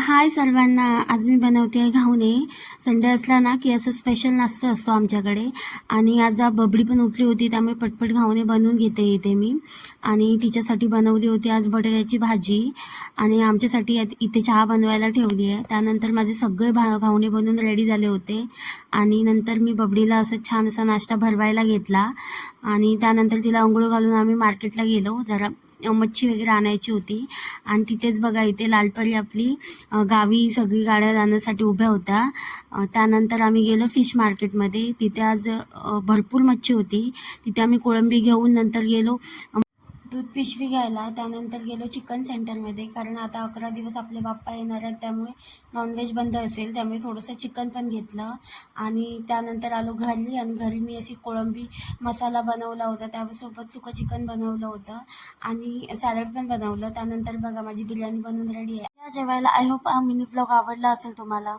हाय सर्वांना. आज मी बनवते आहे घावणे. संडे असला ना की असं स्पेशल नाश्ता असतो आमच्याकडे. आणि आज बबडी पण उठली होती, त्यामुळे पटपट घावणे बनवून घेते इथे मी. आणि तिच्यासाठी बनवली होती आज बटाट्याची भाजी. आणि आमच्यासाठी इथे चहा बनवायला ठेवली आहे. त्यानंतर माझे सगळे घावणे बनवून रेडी झाले होते. आणि नंतर मी बबडीला असं छान असा नाश्ता भरवायला घेतला. आणि त्यानंतर तिला अंघोळ घालून आम्ही मार्केटला गेलो. जरा मच्छी वगैरे आणायची होती. आणि तिथेच बघा इथे लालपरी आपली गावी सगळी गाड्या जाण्यासाठी उभ्या होत्या. त्यानंतर आम्ही गेलो फिश मार्केटमध्ये. तिथे आज भरपूर मच्छी होती. तिथे आम्ही कोळंबी घेऊन नंतर गेलो दूध पिशवी घ्यायला. त्यानंतर गेलो चिकन सेंटरमध्ये, कारण आता 11 दिवस आपले बाप्पा येणार आहेत, त्यामुळे नॉनव्हेज बंद असेल. त्यामुळे थोडंसं चिकन पण घेतलं. आणि त्यानंतर आलो घरी. आणि घरी मी अशी कोळंबी मसाला बनवला होता, त्यासोबत सुकं चिकन बनवलं होतं आणि सॅलड पण बनवलं. त्यानंतर बघा माझी बिर्याणी बनवून रेडी आहे. या जेवायला. आय होप हा मिनी ब्लॉग आवडला असेल तुम्हाला.